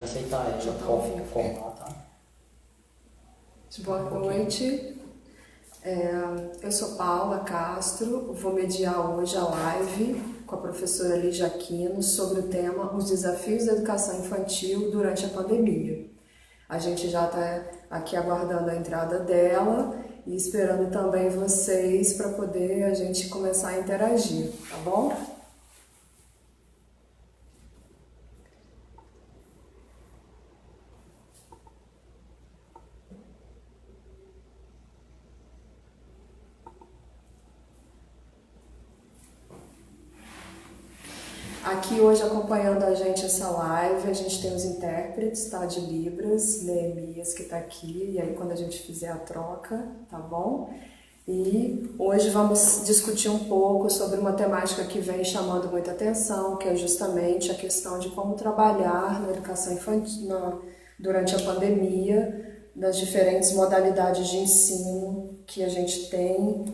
Aceitar ela Já tá ao como, vivo. como ela tá. Boa noite. Eu sou Paula Castro, vou mediar hoje a live com a professora Lígia Aquino sobre o tema Os Desafios da Educação Infantil durante a Pandemia. A gente já está aqui aguardando a entrada dela e esperando também vocês para poder a gente começar a interagir, tá bom? Aqui hoje acompanhando a gente essa live, a gente tem os intérpretes, tá? De Libras, Neemias que tá aqui, e aí quando a gente fizer a troca, tá bom? E hoje vamos discutir um pouco sobre uma temática que vem chamando muita atenção, que é justamente a questão de como trabalhar na educação infantil durante a pandemia, das diferentes modalidades de ensino que a gente tem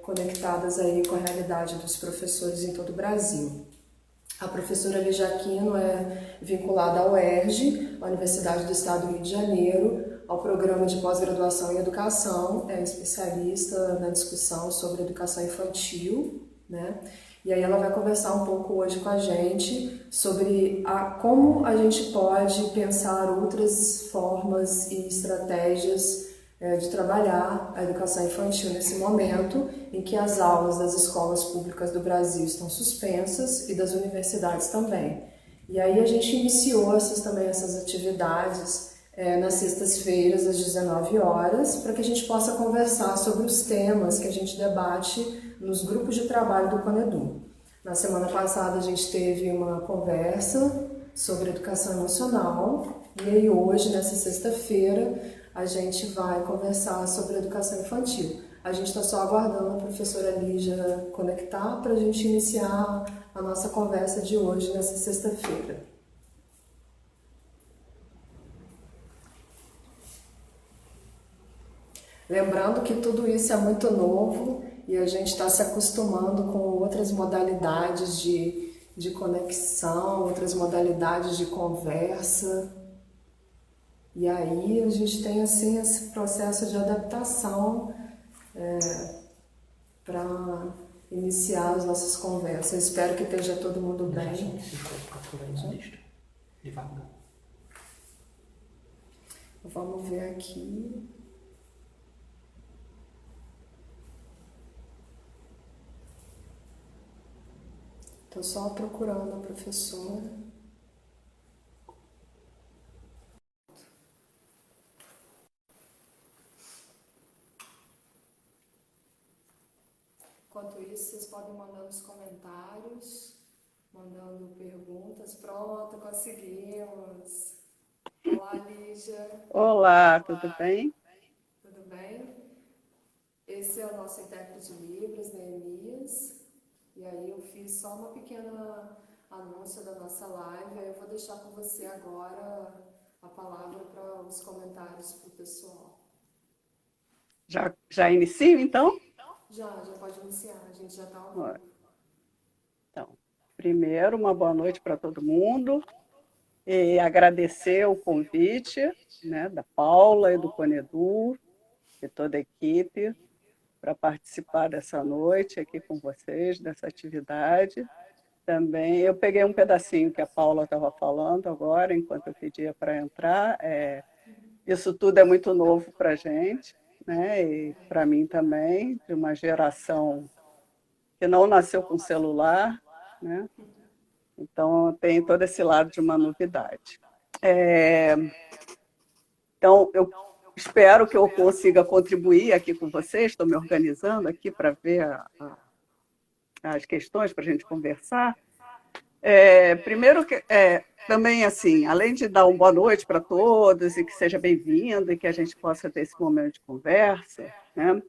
conectadas aí com a realidade dos professores em todo o Brasil. A professora Lígia Aquino é vinculada à UERJ, a Universidade do Estado do Rio de Janeiro, ao programa de pós-graduação em educação, é especialista na discussão sobre educação infantil, né? E aí ela vai conversar um pouco hoje com a gente sobre como a gente pode pensar outras formas e estratégias de trabalhar a educação infantil nesse momento em que as aulas das escolas públicas do Brasil estão suspensas e das universidades também. E aí a gente iniciou essas atividades nas sextas-feiras às 19 horas para que a gente possa conversar sobre os temas que a gente debate nos grupos de trabalho do Conedu. Na semana passada a gente teve uma conversa sobre educação emocional e aí hoje, nessa sexta-feira, a gente vai conversar sobre educação infantil. A gente está só aguardando a professora Lígia conectar para a gente iniciar a nossa conversa de hoje, nessa sexta-feira. Lembrando que tudo isso é muito novo e a gente está se acostumando com outras modalidades de conexão, outras modalidades de conversa. E aí a gente tem assim esse processo de adaptação para iniciar as nossas conversas. Espero que esteja todo mundo bem. Se for procura aí na lista. Devagar. Vamos ver aqui. Estou só procurando a professora. Enquanto isso, vocês podem mandar nos comentários, mandando perguntas. Pronto, conseguimos. Olá, Lígia. Olá, tudo bem? Tudo bem? Esse é o nosso intérprete de Libras, Neemias. E aí eu fiz só uma pequena anúncio da nossa live. Aí eu vou deixar com você agora a palavra para os comentários para o pessoal. Já inicio, então? Já pode iniciar, a gente já está ao Ó, vivo. Então, primeiro, uma boa noite para todo mundo e agradecer o convite, né, da Paula e do Conedu e toda a equipe para participar dessa noite aqui com vocês, dessa atividade. Também eu peguei um pedacinho que a Paula estava falando agora, enquanto eu pedia para entrar. Isso tudo é muito novo para a gente, né, e para mim também, de uma geração que não nasceu com celular, né? Então tem todo esse lado de uma novidade. Então eu espero que eu consiga contribuir aqui com vocês. Estou me organizando aqui para ver as questões para a gente conversar. Primeiro que também assim, além de dar uma boa noite para todos e que seja bem-vindo e que a gente possa ter esse momento de conversa, né?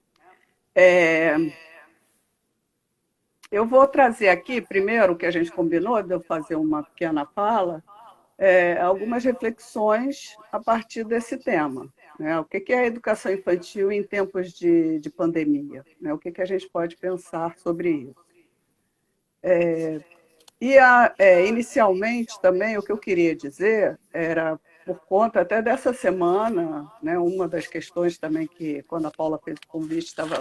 Eu vou trazer aqui, primeiro, o que a gente combinou, de eu fazer uma pequena fala, algumas reflexões a partir desse tema. Né? O que é a educação infantil em tempos de pandemia? Né? O que a gente pode pensar sobre isso? Inicialmente também o que eu queria dizer era, por conta até dessa semana, né, uma das questões também que, quando a Paula fez o convite, estava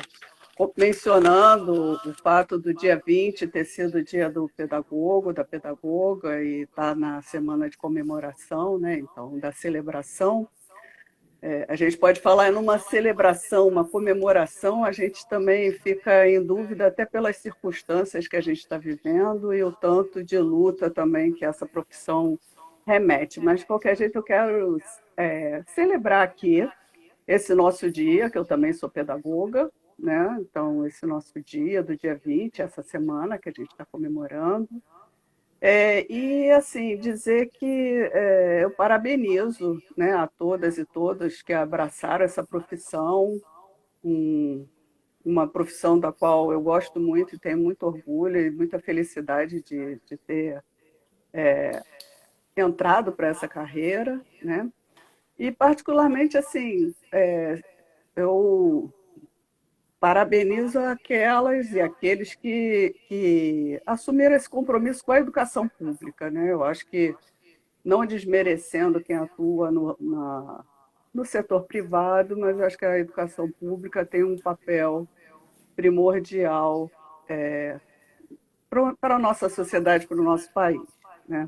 mencionando o fato do dia 20 ter sido o dia do pedagogo, da pedagoga, e estar na semana de comemoração, né, então, da celebração. A gente pode falar numa celebração, uma comemoração, a gente também fica em dúvida até pelas circunstâncias que a gente está vivendo e o tanto de luta também que essa profissão remete. Mas, de qualquer jeito, eu quero celebrar aqui esse nosso dia, que eu também sou pedagoga, né? Então, esse nosso dia, do dia 20, essa semana que a gente está comemorando. E, assim, dizer que eu parabenizo, né, a todas e todos que abraçaram essa profissão, uma profissão da qual eu gosto muito e tenho muito orgulho e muita felicidade de ter entrado para essa carreira, né? E, particularmente, assim, eu parabenizo aquelas e aqueles que assumiram esse compromisso com a educação pública, né? Eu acho que, não desmerecendo quem atua no setor privado, mas eu acho que a educação pública tem um papel primordial para a nossa sociedade, para o nosso país, né?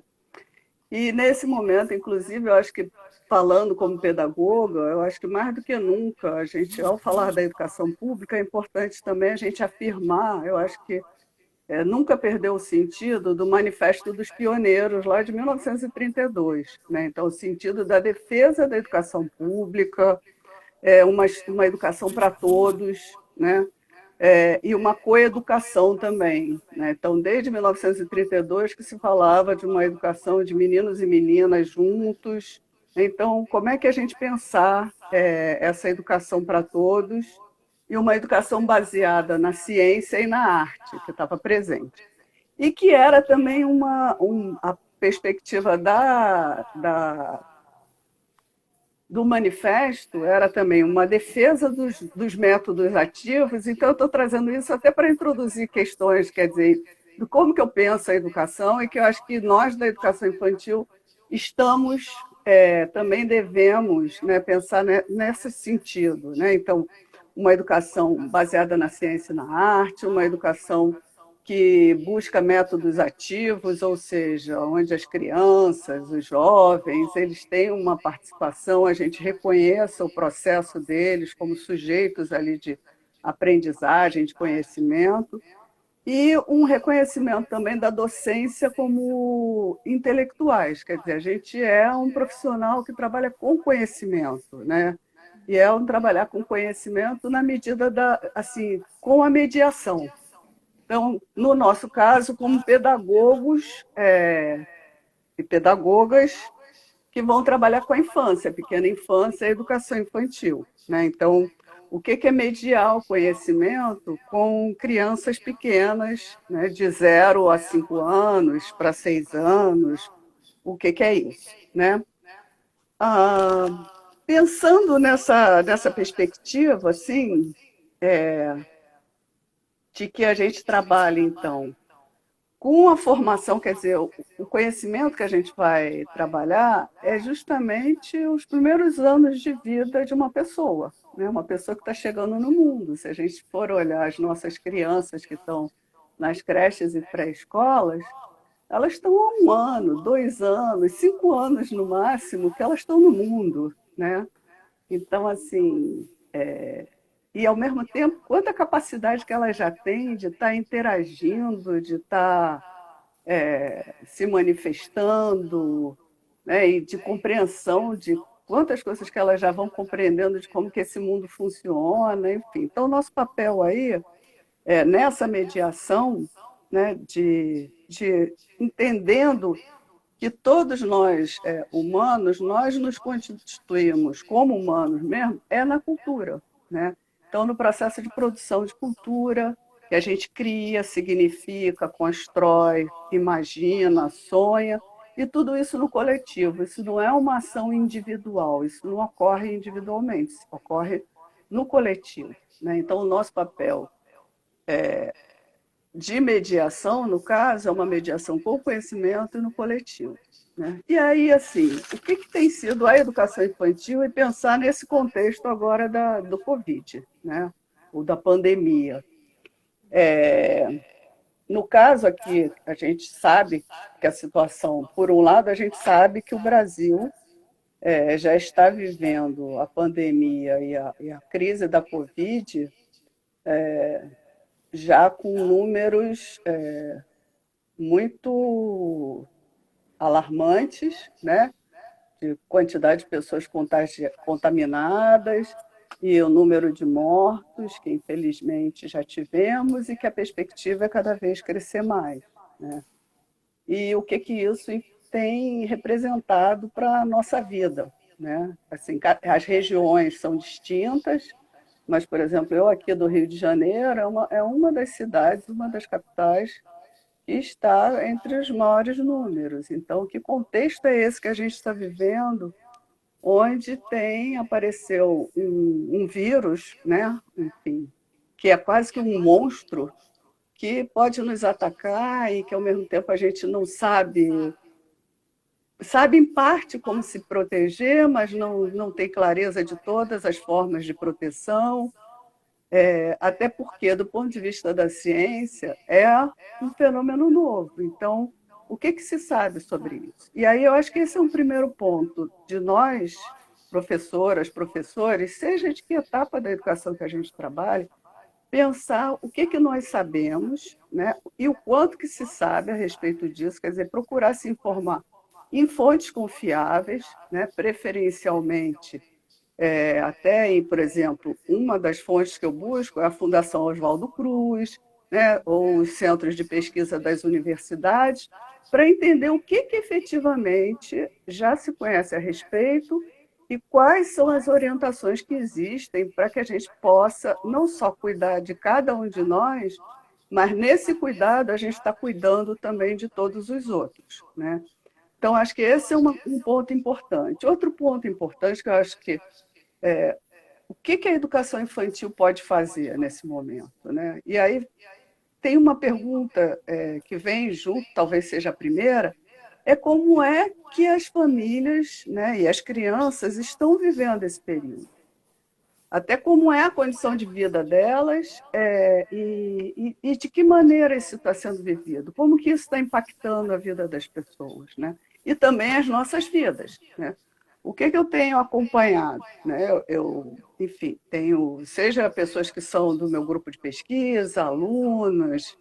E nesse momento, inclusive, eu acho que, falando como pedagoga, eu acho que mais do que nunca, a gente, ao falar da educação pública, é importante também a gente afirmar, eu acho que nunca perdeu o sentido do Manifesto dos Pioneiros, lá de 1932. Né? Então, o sentido da defesa da educação pública, uma educação para todos, né? E uma coeducação também. Né? Então, desde 1932 que se falava de uma educação de meninos e meninas juntos. Então, como é que a gente pensar essa educação para todos e uma educação baseada na ciência e na arte, que estava presente? E que era também a perspectiva do manifesto era também uma defesa dos métodos ativos, então eu estou trazendo isso até para introduzir questões, quer dizer, de como que eu penso a educação e que eu acho que nós da educação infantil também devemos, né, pensar nesse sentido. Né? Então, uma educação baseada na ciência e na arte, uma educação que busca métodos ativos, ou seja, onde as crianças, os jovens, eles têm uma participação, a gente reconheça o processo deles como sujeitos ali de aprendizagem, de conhecimento, e um reconhecimento também da docência como intelectuais, quer dizer, a gente é um profissional que trabalha com conhecimento, né? E é um trabalhar com conhecimento na medida assim, com a mediação. Então, no nosso caso, como pedagogos e pedagogas que vão trabalhar com a infância, a pequena infância e a educação infantil. Né? Então, o que é mediar o conhecimento com crianças pequenas, né, de 0 a 5 anos, para 6 anos, o que é isso? Né? Pensando nessa perspectiva, assim, de que a gente trabalha, então, com a formação, quer dizer, o conhecimento que a gente vai trabalhar é justamente os primeiros anos de vida de uma pessoa, né? Uma pessoa que está chegando no mundo. Se a gente for olhar as nossas crianças que estão nas creches e pré-escolas, elas estão há 1 ano, 2 anos, 5 anos no máximo que elas estão no mundo, né? Então, assim, e, ao mesmo tempo, quanta capacidade que ela já tem de estar interagindo, de estar se manifestando, né, e de compreensão de quantas coisas que elas já vão compreendendo de como que esse mundo funciona, enfim. Então, nosso papel aí, nessa mediação, né, de entendendo que todos nós, humanos, nós nos constituímos como humanos mesmo, na cultura, né? Então, no processo de produção de cultura, que a gente cria, significa, constrói, imagina, sonha, e tudo isso no coletivo. Isso não é uma ação individual, isso não ocorre individualmente, isso ocorre no coletivo. Né? Então, o nosso papel de mediação, no caso, é uma mediação com conhecimento e no coletivo, né? E aí, assim, o que tem sido a educação infantil e pensar nesse contexto agora do Covid, né? Ou da pandemia. No caso aqui, a gente sabe que a situação, por um lado, a gente sabe que o Brasil já está vivendo a pandemia e a crise da Covid já com números muito alarmantes, né? De quantidade de pessoas contaminadas e o número de mortos, que infelizmente já tivemos, e que a perspectiva é cada vez crescer mais, né? E o que isso tem representado para a nossa vida, né? Assim, as regiões são distintas, mas, por exemplo, eu aqui do Rio de Janeiro é uma das cidades, uma das capitais que está entre os maiores números. Então, que contexto é esse que a gente está vivendo, onde apareceu um vírus, né? Enfim, que é quase que um monstro que pode nos atacar e que, ao mesmo tempo, a gente não sabe em parte como se proteger, mas não tem clareza de todas as formas de proteção. Até porque, do ponto de vista da ciência, é um fenômeno novo. Então, o que se sabe sobre isso? E aí eu acho que esse é um primeiro ponto de nós, professoras, professores, seja de que etapa da educação que a gente trabalhe, pensar o que nós sabemos, né, e o quanto que se sabe a respeito disso, quer dizer, procurar se informar em fontes confiáveis, né, preferencialmente até, por exemplo, uma das fontes que eu busco é a Fundação Oswaldo Cruz, né, ou os centros de pesquisa das universidades, para entender o que efetivamente já se conhece a respeito e quais são as orientações que existem para que a gente possa não só cuidar de cada um de nós, mas nesse cuidado a gente está cuidando também de todos os outros, né? Então, acho que esse é um ponto importante. Outro ponto importante que eu acho que o que a educação infantil pode fazer nesse momento, né? E aí tem uma pergunta que vem junto, talvez seja a primeira, é como é que as famílias, né, e as crianças estão vivendo esse período. Até como é a condição de vida delas e de que maneira isso está sendo vivido, como que isso está impactando a vida das pessoas, né? E também as nossas vidas, né? O que eu tenho acompanhado, né? Enfim, seja pessoas que são do meu grupo de pesquisa, alunas,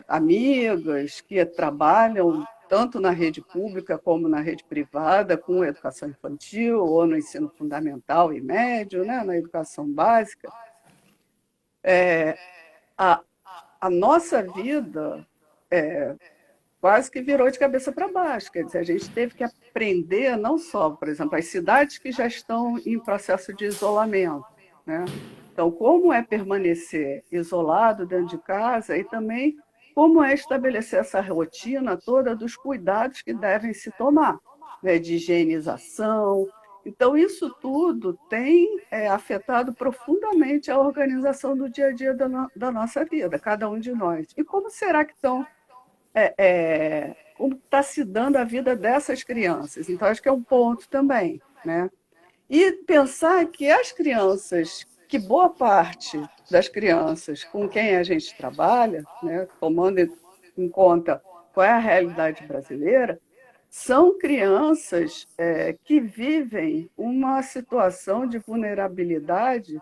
amigas que trabalham tanto na rede pública como na rede privada, com educação infantil ou no ensino fundamental e médio, né? Na educação básica. A, a nossa vida quase que virou de cabeça para baixo. Quer dizer, a gente teve que aprender não só, por exemplo, as cidades que já estão em processo de isolamento, né? Então, como é permanecer isolado dentro de casa e também como é estabelecer essa rotina toda dos cuidados que devem se tomar, né? De higienização. Então, isso tudo tem afetado profundamente a organização do dia a dia da nossa vida, cada um de nós. E como será que como está se dando a vida dessas crianças? Então, acho que é um ponto também, né? E pensar que as crianças, que boa parte das crianças com quem a gente trabalha, né, tomando em conta qual é a realidade brasileira, são crianças que vivem uma situação de vulnerabilidade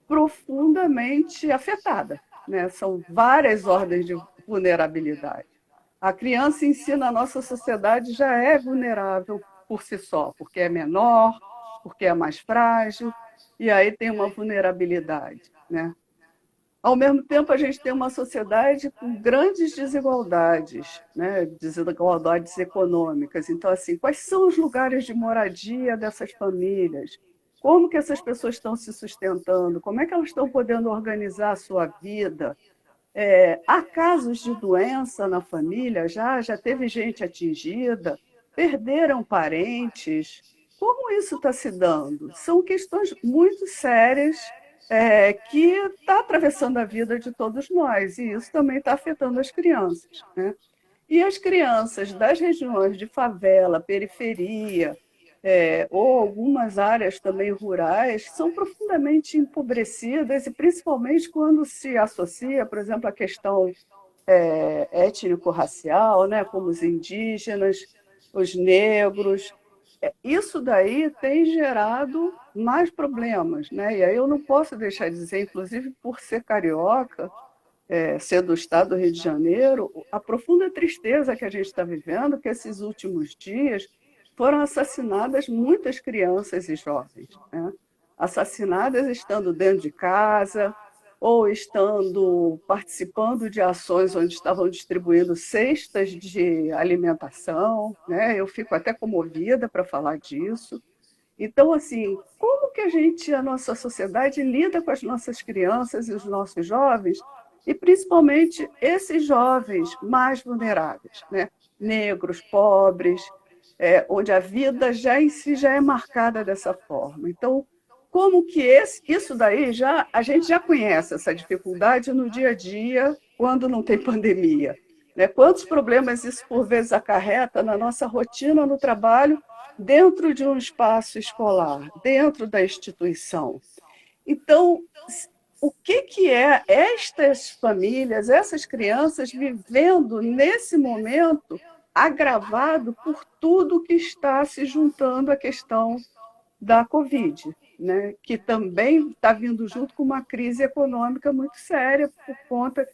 profundamente afetada, né? São várias ordens de vulnerabilidade. A criança em si, na nossa sociedade, já é vulnerável por si só, porque é menor, porque é mais frágil, e aí tem uma vulnerabilidade, né? Ao mesmo tempo, a gente tem uma sociedade com grandes desigualdades, né? Desigualdades econômicas. Então, assim, quais são os lugares de moradia dessas famílias? Como que essas pessoas estão se sustentando? Como é que elas estão podendo organizar a sua vida? Há casos de doença na família, já teve gente atingida, perderam parentes. Como isso está se dando? São questões muito sérias que está atravessando a vida de todos nós, e isso também está afetando as crianças, né? E as crianças das regiões de favela, periferia, ou algumas áreas também rurais, são profundamente empobrecidas, e principalmente quando se associa, por exemplo, a questão étnico-racial, né, como os indígenas, os negros. Isso daí tem gerado mais problemas, né? E aí eu não posso deixar de dizer, inclusive por ser carioca, ser do estado do Rio de Janeiro, a profunda tristeza que a gente está vivendo, que esses últimos dias foram assassinadas muitas crianças e jovens, né? Assassinadas estando dentro de casa ou estando participando de ações onde estavam distribuindo cestas de alimentação, né? Eu fico até comovida para falar disso. Então, assim, como que a nossa sociedade lida com as nossas crianças e os nossos jovens, e principalmente esses jovens mais vulneráveis, né? Negros, pobres, onde a vida já em si já é marcada dessa forma. Então, como que isso daí a gente já conhece essa dificuldade no dia a dia quando não tem pandemia, né? Quantos problemas isso por vezes acarreta na nossa rotina no trabalho, dentro de um espaço escolar, dentro da instituição. Então, o que é estas famílias, essas crianças vivendo nesse momento agravado por tudo que está se juntando à questão da Covid, né? Que também está vindo junto com uma crise econômica muito séria por conta,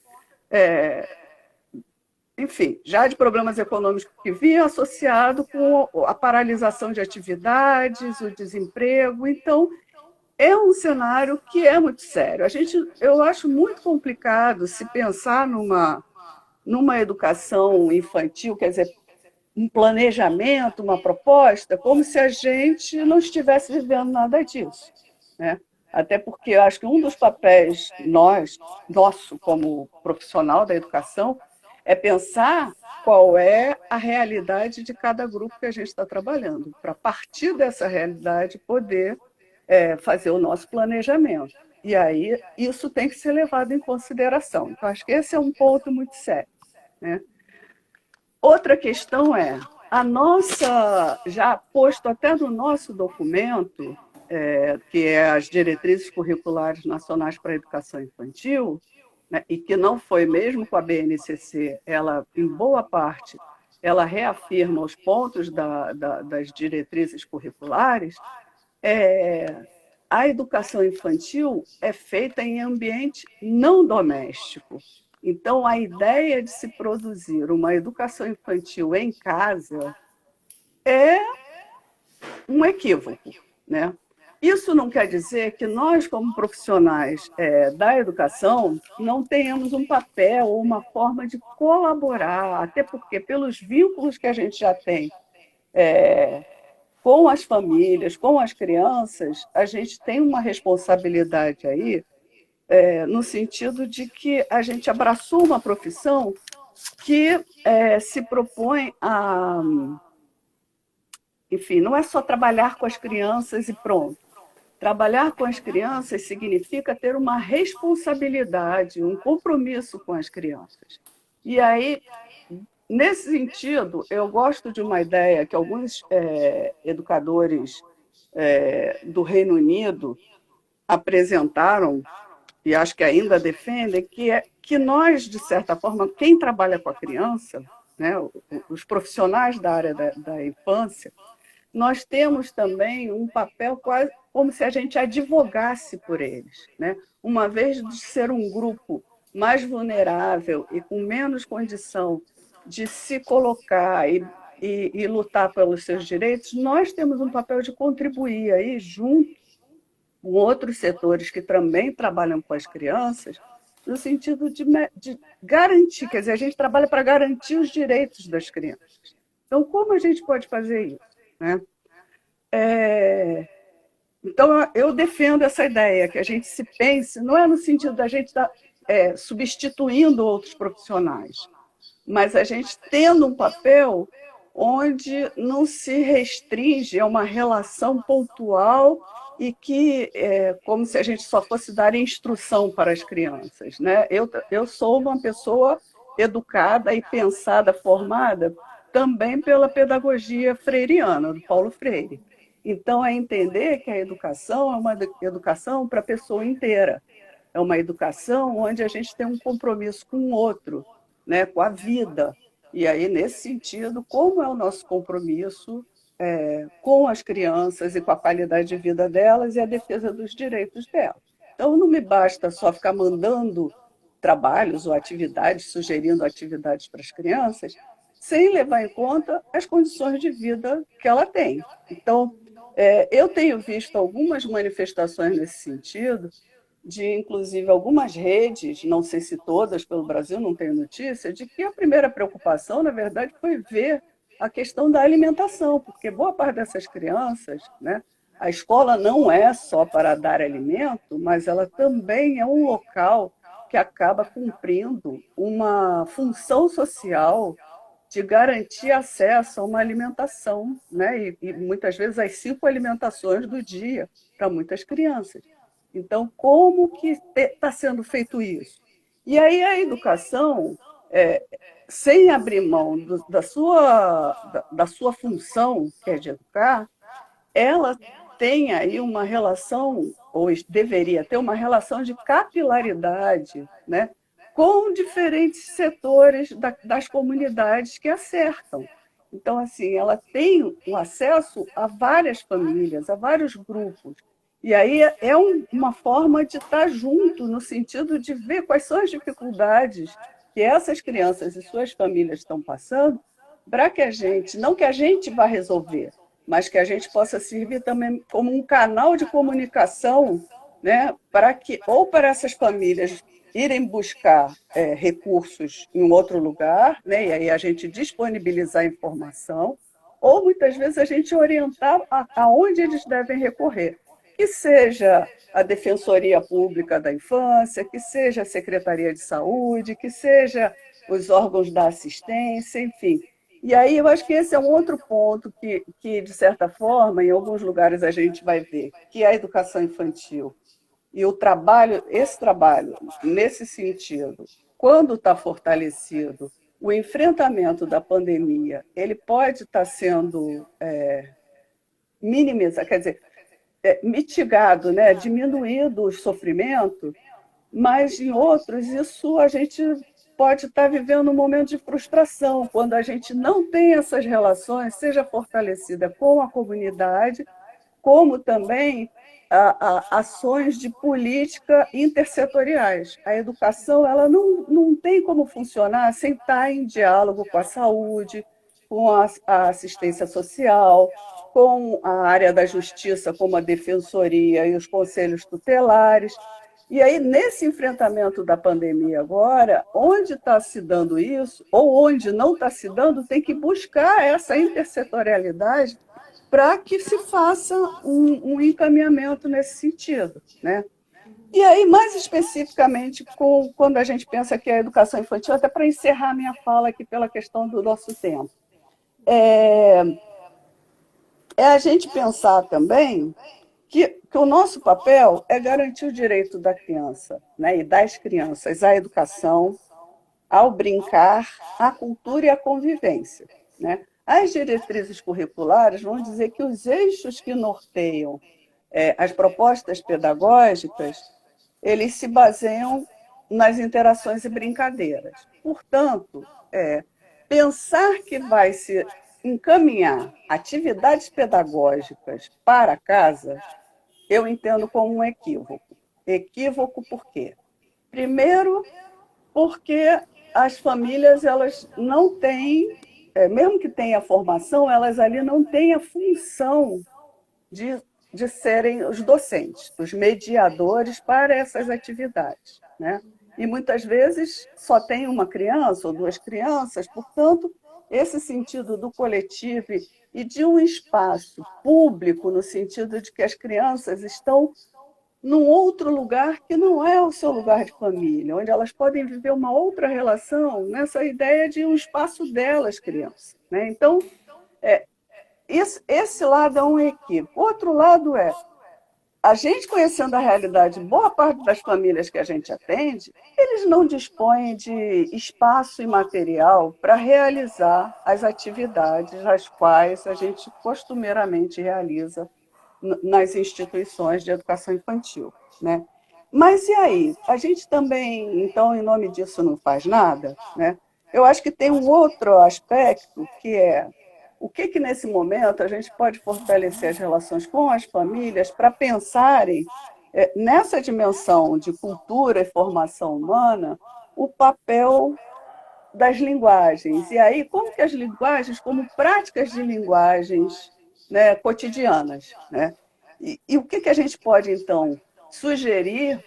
enfim, já de problemas econômicos que vinham associado com a paralisação de atividades, o desemprego. Então, é um cenário que é muito sério. Eu acho muito complicado se pensar numa educação infantil, quer dizer, um planejamento, uma proposta, como se a gente não estivesse vivendo nada disso, né? Até porque eu acho que um dos papéis nosso como profissional da educação, é pensar qual é a realidade de cada grupo que a gente está trabalhando, para, a partir dessa realidade, poder fazer o nosso planejamento. E aí isso tem que ser levado em consideração. Então, acho que esse é um ponto muito sério, né? Outra questão a nossa, já posto até no nosso documento, que é as Diretrizes Curriculares Nacionais para a Educação Infantil, né, e que não foi mesmo com a BNCC, ela, em boa parte, ela reafirma os pontos das diretrizes curriculares. A educação infantil é feita em ambiente não doméstico. Então, a ideia de se produzir uma educação infantil em casa é um equívoco, né? Isso não quer dizer que nós, como profissionais da educação, não tenhamos um papel ou uma forma de colaborar, até porque, pelos vínculos que a gente já tem com as famílias, com as crianças, a gente tem uma responsabilidade aí, no sentido de que a gente abraçou uma profissão que se propõe a... Enfim, não é só trabalhar com as crianças e pronto. Trabalhar com as crianças significa ter uma responsabilidade, um compromisso com as crianças. E aí, nesse sentido, eu gosto de uma ideia que alguns educadores do Reino Unido apresentaram, e acho que ainda defendem, que é que nós, de certa forma, quem trabalha com a criança, né, os profissionais da área da infância, nós temos também um papel quase como se a gente advogasse por eles, né? Uma vez de ser um grupo mais vulnerável e com menos condição de se colocar e lutar pelos seus direitos, nós temos um papel de contribuir aí junto com outros setores que também trabalham com as crianças, no sentido de garantir, quer dizer, a gente trabalha para garantir os direitos das crianças. Então, como a gente pode fazer isso, né? Então, eu defendo essa ideia, que a gente se pense, não é no sentido da gente estar substituindo outros profissionais, mas a gente tendo um papel onde não se restringe a uma relação pontual e que é como se a gente só fosse dar instrução para as crianças, né? Eu sou uma pessoa educada e pensada, formada também pela pedagogia freiriana, do Paulo Freire. Então, é entender que a educação é uma educação para a pessoa inteira. É uma educação onde a gente tem um compromisso com o outro, né, com a vida. E aí, nesse sentido, como é o nosso compromisso com as crianças e com a qualidade de vida delas e a defesa dos direitos delas. Então, não me basta só ficar mandando trabalhos ou atividades, sugerindo atividades para as crianças, sem levar em conta as condições de vida que ela tem. Então, eu tenho visto algumas manifestações nesse sentido, de inclusive algumas redes, não sei se todas pelo Brasil, não tenho notícia, de que a primeira preocupação, na verdade, foi ver a questão da alimentação, porque boa parte dessas crianças, né, a escola não é só para dar alimento, mas ela também é um local que acaba cumprindo uma função social de garantir acesso a uma alimentação, né? E muitas vezes as 5 alimentações do dia para muitas crianças. Então, como que está sendo feito isso? E aí a educação, sem abrir mão da sua função, que é de educar, ela tem aí uma relação, ou deveria ter uma relação de capilaridade, né, com diferentes setores das comunidades que a cercam. Então, assim, ela tem o acesso a várias famílias, a vários grupos. E aí uma forma de estar junto, no sentido de ver quais são as dificuldades que essas crianças e suas famílias estão passando, para que a gente, não que a gente vá resolver, mas que a gente possa servir também como um canal de comunicação, né, para que, ou para essas famílias irem buscar recursos em um outro lugar, né, e aí a gente disponibilizar informação, ou muitas vezes a gente orientar aonde eles devem recorrer, que seja a Defensoria Pública da Infância, que seja a Secretaria de Saúde, que seja os órgãos da assistência, enfim. E aí eu acho que esse é um outro ponto que, de certa forma, em alguns lugares a gente vai ver, que a educação infantil e o trabalho, esse trabalho, nesse sentido, quando está fortalecido, o enfrentamento da pandemia, ele pode estar sendo minimizado, quer dizer, mitigado, né, diminuído o sofrimento, mas em outros isso a gente pode estar vivendo um momento de frustração, quando a gente não tem essas relações, seja fortalecida com a comunidade, como também ações de política intersetoriais. A educação ela não tem como funcionar sem estar em diálogo com a saúde, com a assistência social, com a área da justiça, como a defensoria e os conselhos tutelares. E aí, nesse enfrentamento da pandemia agora, onde está se dando isso, ou onde não está se dando, tem que buscar essa intersetorialidade para que se faça um encaminhamento nesse sentido, né? E aí, mais especificamente, quando a gente pensa que a educação infantil, até para encerrar minha fala aqui pela questão do nosso tempo, é a gente pensar também que o nosso papel é garantir o direito da criança, né, e das crianças à educação, ao brincar, à cultura e à convivência, né? As diretrizes curriculares vão dizer que os eixos que norteiam as propostas pedagógicas, eles se baseiam nas interações e brincadeiras. Portanto, pensar que vai se encaminhar atividades pedagógicas para casa, eu entendo como um equívoco. Equívoco por quê? Primeiro, porque as famílias elas não têm, mesmo que tenha formação, elas ali não têm a função de serem os docentes, os mediadores para essas atividades, né? E muitas vezes só tem uma criança ou 2 crianças, portanto, esse sentido do coletivo e de um espaço público, no sentido de que as crianças estão num outro lugar que não é o seu lugar de família, onde elas podem viver uma outra relação nessa ideia de um espaço delas, crianças, né? Então, Esse lado é um equívoco. Outro lado é, a gente conhecendo a realidade, boa parte das famílias que a gente atende, eles não dispõem de espaço e material para realizar as atividades as quais a gente costumeiramente realiza nas instituições de educação infantil, né? Mas e aí? A gente também, então, em nome disso, não faz nada, né? Eu acho que tem um outro aspecto que é o que nesse momento a gente pode fortalecer as relações com as famílias para pensarem nessa dimensão de cultura e formação humana o papel das linguagens. E aí, como que as linguagens, como práticas de linguagens, né, cotidianas, né? E o que a gente pode, então, sugerir,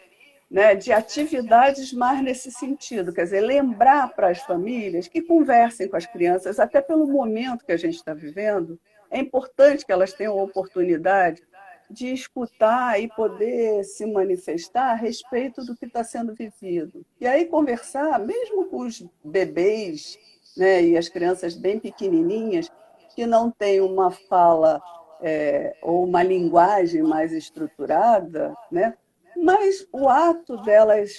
né, de atividades mais nesse sentido, quer dizer, lembrar para as famílias que conversem com as crianças, até pelo momento que a gente está vivendo, é importante que elas tenham a oportunidade de escutar e poder se manifestar a respeito do que está sendo vivido. E aí conversar, mesmo com os bebês, né, e as crianças bem pequenininhas, que não têm uma fala ou uma linguagem mais estruturada, né, mas o ato delas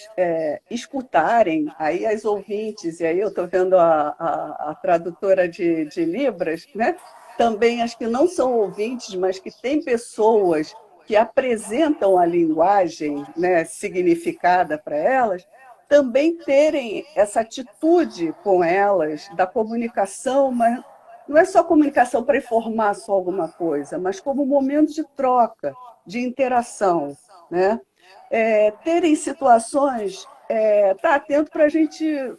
escutarem, aí as ouvintes, e aí eu estou vendo a tradutora de Libras, né? Também as que não são ouvintes, mas que têm pessoas que apresentam a linguagem, né, significada para elas, também terem essa atitude com elas da comunicação, mas não é só comunicação para informar só alguma coisa, mas como momento de troca, de interação, né? Terem situações, estar atento para a gente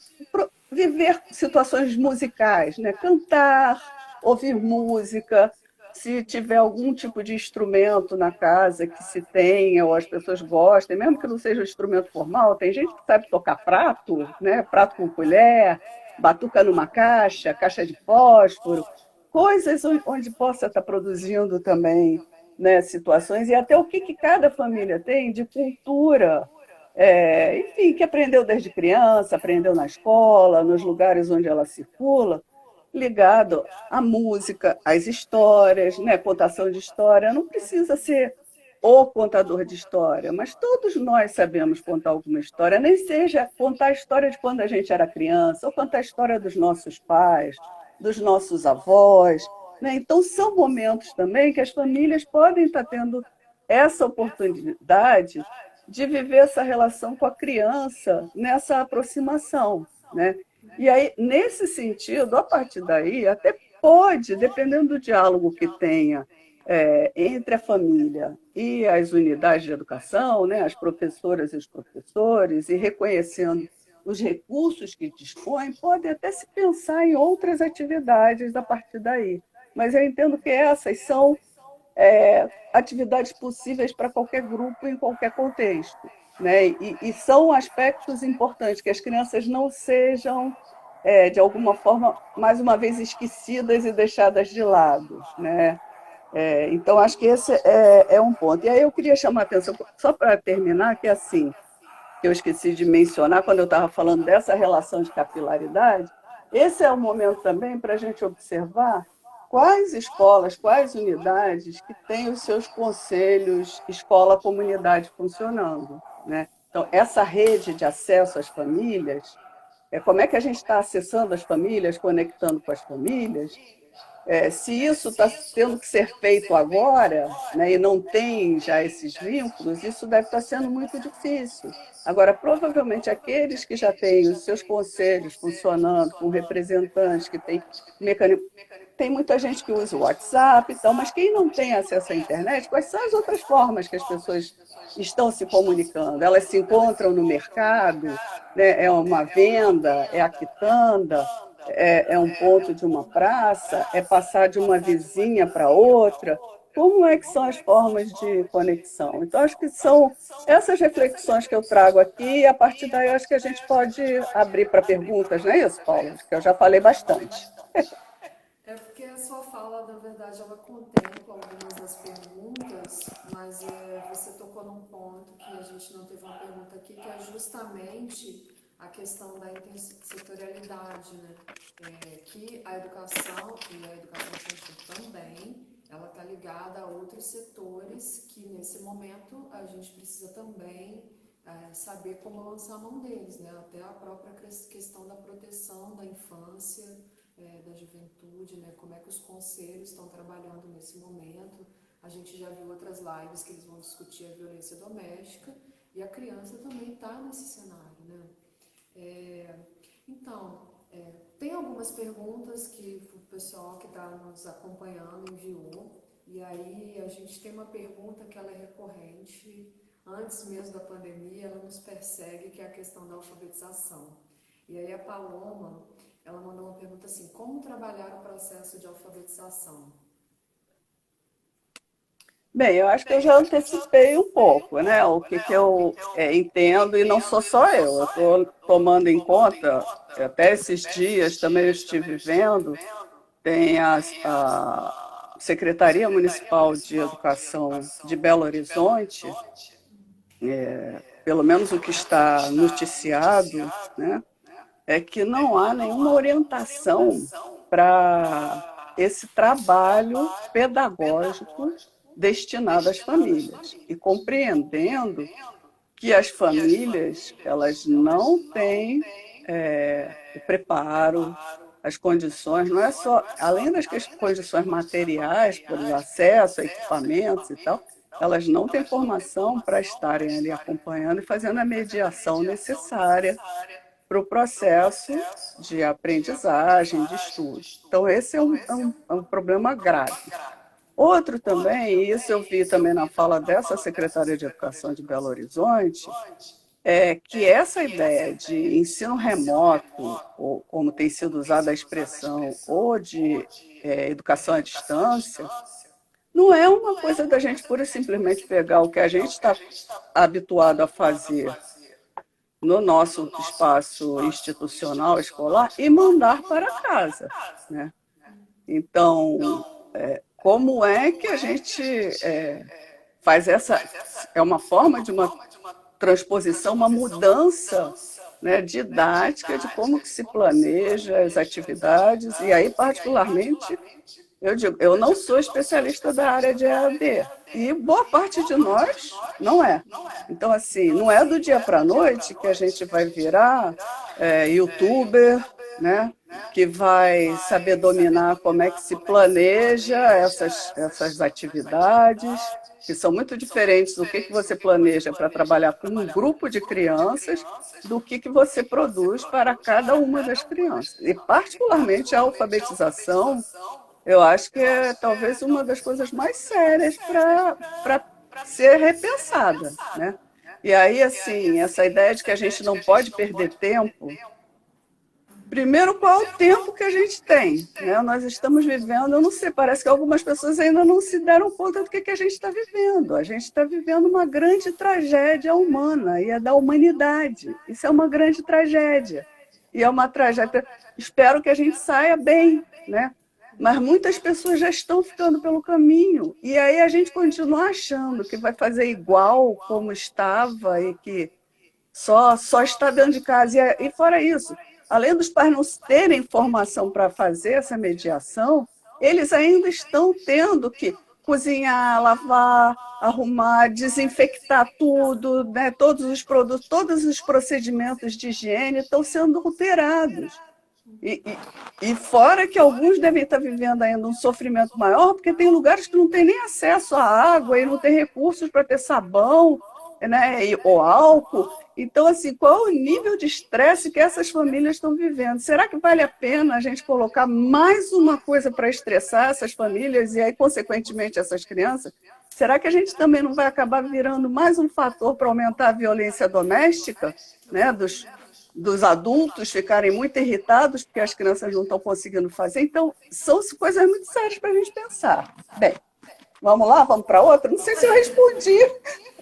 viver situações musicais, né? Cantar, ouvir música, se tiver algum tipo de instrumento na casa que se tenha, ou as pessoas gostem, mesmo que não seja um instrumento formal, tem gente que sabe tocar prato, né? Prato com colher, batuca numa caixa, caixa de fósforo, coisas onde possa estar produzindo também, né, situações, e até o que cada família tem de cultura, enfim, que aprendeu desde criança, aprendeu na escola, nos lugares onde ela circula, ligado à música, às histórias, né, contação de história. Não precisa ser o contador de história, mas todos nós sabemos contar alguma história, nem seja contar a história de quando a gente era criança, ou contar a história dos nossos pais, dos nossos avós, né? Então, são momentos também que as famílias podem estar tendo essa oportunidade de viver essa relação com a criança nessa aproximação, né? E aí, nesse sentido, a partir daí, até pode, dependendo do diálogo que tenha entre a família e as unidades de educação, né, as professoras e os professores, e reconhecendo os recursos que dispõem, pode até se pensar em outras atividades a partir daí. Mas eu entendo que essas são atividades possíveis para qualquer grupo, em qualquer contexto, né? E são aspectos importantes, que as crianças não sejam, de alguma forma, mais uma vez, esquecidas e deixadas de lado, né? Então, acho que esse é um ponto. E aí eu queria chamar a atenção, só para terminar, que é assim, que eu esqueci de mencionar quando eu estava falando dessa relação de capilaridade, esse é o momento também para a gente observar quais escolas, quais unidades que têm os seus conselhos escola-comunidade funcionando, né? Então, essa rede de acesso às famílias, como é que a gente está acessando as famílias, conectando com as famílias, se isso está tendo que ser feito agora, né, e não tem já esses vínculos, isso deve estar sendo muito difícil. Agora, provavelmente, aqueles que já têm os seus conselhos funcionando, com representantes que têm mecanismo. Tem muita gente que usa o WhatsApp e tal, mas quem não tem acesso à internet, quais são as outras formas que as pessoas estão se comunicando? Elas se encontram no mercado, né, é uma venda, é a quitanda, é um ponto de uma praça, é passar de uma vizinha para outra. Como é que são as formas de conexão? Então, acho que são essas reflexões que eu trago aqui, e a partir daí eu acho que a gente pode abrir para perguntas, não é isso, Paulo? Que eu já falei bastante. É porque a sua fala, na verdade, ela contempla algumas das perguntas, mas você tocou num ponto que a gente não teve uma pergunta aqui, que é justamente a questão da intersetorialidade, né? Que a educação e a educação infantil também, ela está ligada a outros setores que nesse momento a gente precisa também saber como lançar a mão deles, né? Até a própria questão da proteção da infância, da juventude, né? Como é que os conselhos estão trabalhando nesse momento. A gente já viu outras lives que eles vão discutir a violência doméstica e a criança também está nesse cenário, né? Então, tem algumas perguntas que o pessoal que está nos acompanhando enviou, e aí a gente tem uma pergunta que ela é recorrente, antes mesmo da pandemia, ela nos persegue, que é a questão da alfabetização. E aí a Paloma, ela mandou uma pergunta assim: como trabalhar o processo de alfabetização? Bem, eu acho que eu já antecipei um pouco, né? O que eu entendo, e não sou só eu estou tomando em conta, até esses dias também eu estive vendo, tem a Secretaria Municipal de Educação de Belo Horizonte, pelo menos o que está noticiado, né, é que não há nenhuma orientação para esse trabalho pedagógico destinado às famílias. E compreendendo que as famílias elas não têm o preparo, as condições, não é só, além das condições materiais, por acesso a equipamentos e tal, elas não têm formação para estarem ali acompanhando e fazendo a mediação necessária para o processo de aprendizagem, de estudo. Então, esse é um problema grave. Outro também, e isso eu vi também na fala dessa secretária de Educação de Belo Horizonte, é que essa ideia de ensino remoto, ou como tem sido usada a expressão, ou de educação à distância, não é uma coisa da gente pura e simplesmente pegar o que a gente está habituado a fazer no nosso espaço institucional, escolar, e mandar para casa, né? Então, como é que a gente faz essa... É uma forma de uma transposição, uma mudança, né, didática de como que se planeja as atividades, e aí, particularmente, eu digo, eu não sou especialista da área de EAD, e boa parte de nós não é. Então, assim, não é do dia para a noite que a gente vai virar youtuber, né, que vai saber dominar como é que se planeja essas atividades, que são muito diferentes do que você planeja para trabalhar com um grupo de crianças, do que você produz para cada uma das crianças. E, particularmente, a alfabetização, eu acho que é talvez uma das coisas mais sérias para ser repensada, né? E aí, assim, essa ideia de que a gente não pode perder tempo. Primeiro, qual é o tempo que a gente tem, né? Nós estamos vivendo, eu não sei, parece que algumas pessoas ainda não se deram conta do que a gente está vivendo. A gente está vivendo uma grande tragédia humana, e é da humanidade. Isso é uma grande tragédia. E é uma tragédia. Espero que a gente saia bem, né? Mas muitas pessoas já estão ficando pelo caminho. E aí a gente continua achando que vai fazer igual como estava e que só está dentro de casa. E fora isso, além dos pais não terem formação para fazer essa mediação, eles ainda estão tendo que cozinhar, lavar, arrumar, desinfectar tudo, né? Todos os produtos, todos os procedimentos de higiene estão sendo alterados. E fora que alguns devem estar vivendo ainda um sofrimento maior, porque tem lugares que não tem nem acesso à água e não tem recursos para ter sabão, né, ou álcool. Então, assim, qual é o nível de estresse que essas famílias estão vivendo? Será que vale a pena a gente colocar mais uma coisa para estressar essas famílias e aí, consequentemente, essas crianças? Será que a gente também não vai acabar virando mais um fator para aumentar a violência doméstica, né, dos adultos ficarem muito irritados porque as crianças não estão conseguindo fazer? Então, são coisas muito sérias para a gente pensar. Bem, vamos lá, vamos para outra? Não sei se eu respondi.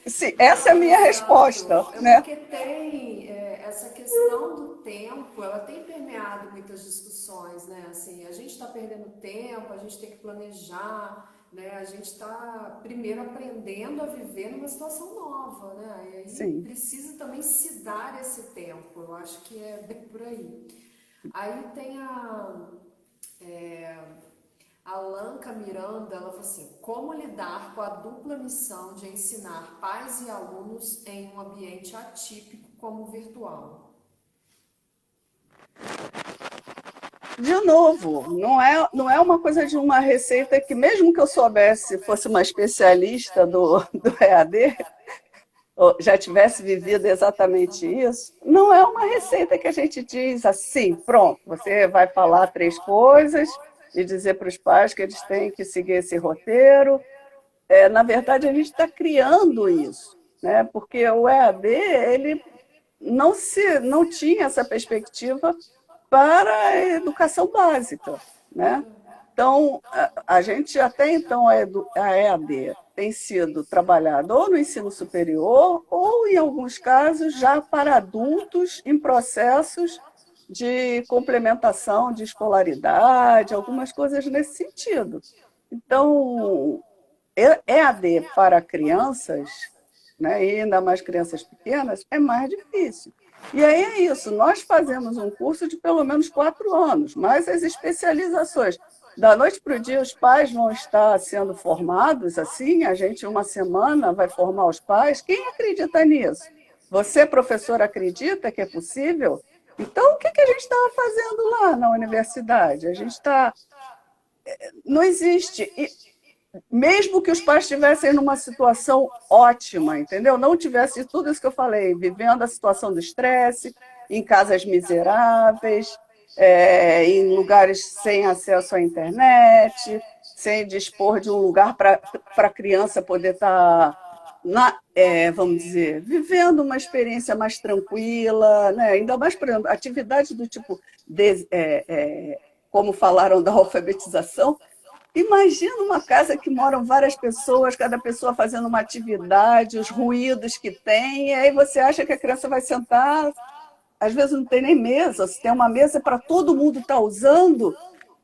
Sim, essa é a minha resposta, né? Porque tem essa questão do tempo, ela tem permeado muitas discussões, né? Assim, a gente está perdendo tempo, a gente tem que planejar. né? A gente está primeiro aprendendo a viver numa situação nova, né? E aí Sim. precisa também se dar esse tempo. Eu acho que é bem por aí. Aí tem a Alanca Miranda, ela falou assim: como lidar com a dupla missão de ensinar pais e alunos em um ambiente atípico como o virtual? De novo, não é uma coisa de uma receita que, mesmo que eu soubesse, fosse uma especialista do EAD, ou já tivesse vivido exatamente isso, não é uma receita que a gente diz assim, pronto, você vai falar três coisas e dizer para os pais que eles têm que seguir esse roteiro. Na verdade, a gente está criando isso, né? Porque o EAD ele não tinha essa perspectiva para a educação básica, né? Então, a gente até então, a EAD tem sido trabalhada ou no ensino superior ou, em alguns casos, já para adultos em processos de complementação de escolaridade, algumas coisas nesse sentido. Então, EAD para crianças, né, e ainda mais crianças pequenas, é mais difícil. E aí é isso, nós fazemos um curso de pelo menos 4 anos, mas as especializações. Da noite para o dia, os pais vão estar sendo formados assim, a gente, uma semana, vai formar os pais. Quem acredita nisso? Você, professor, acredita que é possível? Então, o que a gente estava fazendo lá na universidade? A gente está. Não existe. Mesmo que os pais estivessem numa situação ótima, entendeu? Não tivesse tudo isso que eu falei, vivendo a situação do estresse, em casas miseráveis, em lugares sem acesso à internet, sem dispor de um lugar para a criança poder estar, vamos dizer, vivendo uma experiência mais tranquila, né? Ainda mais, por exemplo, atividades do tipo, como falaram da alfabetização. Imagina uma casa que moram várias pessoas, cada pessoa fazendo uma atividade, os ruídos que tem, e aí você acha que a criança vai sentar, às vezes não tem nem mesa, se tem uma mesa para todo mundo estar usando,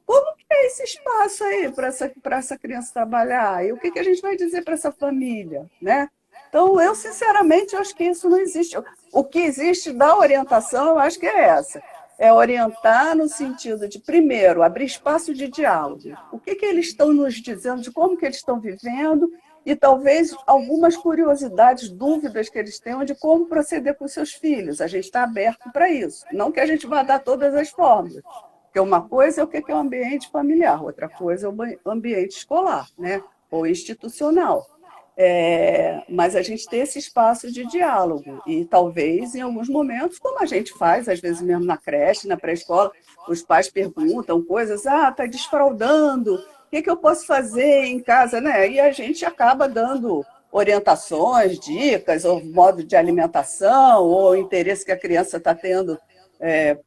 como que é esse espaço aí para essa criança trabalhar? E o que a gente vai dizer para essa família, né? Então, eu, sinceramente, acho que isso não existe. O que existe da orientação, eu acho que é essa. É orientar no sentido de, primeiro, abrir espaço de diálogo. O que eles estão nos dizendo, de como que eles estão vivendo, e talvez algumas curiosidades, dúvidas que eles tenham de como proceder com seus filhos. A gente está aberto para isso. Não que a gente vá dar todas as formas. Porque uma coisa é o que é o ambiente familiar, outra coisa é o ambiente escolar, né? Ou institucional. Mas a gente tem esse espaço de diálogo e talvez em alguns momentos, como a gente faz, às vezes mesmo na creche, na pré-escola, os pais perguntam coisas, está desfraldando, o que eu posso fazer em casa, né? E a gente acaba dando orientações, dicas, ou modo de alimentação, ou interesse que a criança está tendo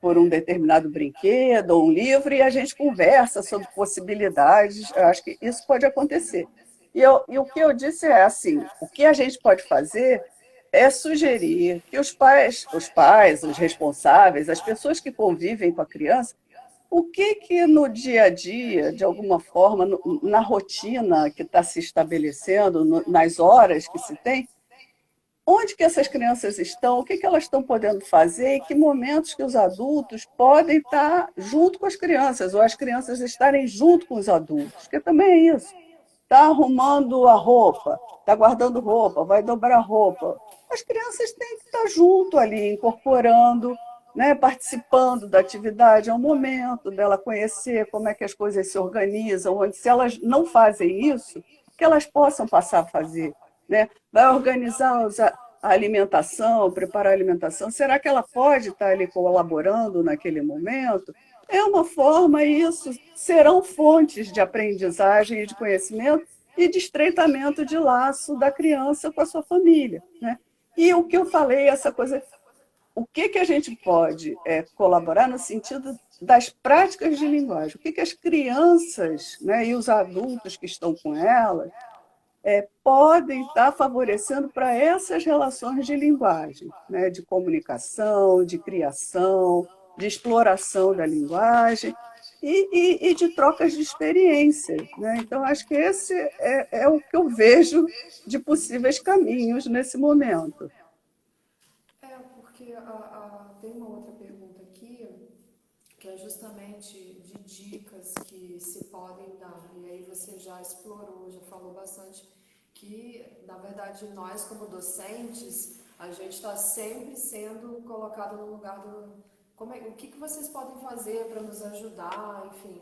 por um determinado brinquedo ou um livro, e a gente conversa sobre possibilidades. Eu acho que isso pode acontecer. E o que eu disse é assim: o que a gente pode fazer é sugerir que os responsáveis, as pessoas que convivem com a criança, o que no dia a dia, de alguma forma, na rotina que está se estabelecendo, nas horas que se tem, onde que essas crianças estão, o que elas estão podendo fazer e que momentos que os adultos podem estar junto com as crianças, ou as crianças estarem junto com os adultos, porque também é isso. Está arrumando a roupa, está guardando roupa, vai dobrar roupa. As crianças têm que estar junto ali, incorporando, né, participando da atividade. É um momento dela conhecer como é que as coisas se organizam, onde se elas não fazem isso, que elas possam passar a fazer. Né? Vai organizar a alimentação, preparar a alimentação. Será que ela pode estar ali colaborando naquele momento? É uma forma, e isso serão fontes de aprendizagem e de conhecimento e de estreitamento de laço da criança com a sua família. Né? E o que eu falei, essa coisa, o que a gente pode colaborar no sentido das práticas de linguagem? O que as crianças, né, e os adultos que estão com elas podem estar favorecendo para essas relações de linguagem, né, de comunicação, de criação, de exploração da linguagem, e de trocas de experiências, né? Então, acho que esse é o que eu vejo de possíveis caminhos nesse momento. Porque tem uma outra pergunta aqui, que é justamente de dicas que se podem dar. E aí você já explorou, já falou bastante que, na verdade, nós como docentes, a gente está sempre sendo colocado no lugar do... o que vocês podem fazer para nos ajudar, enfim,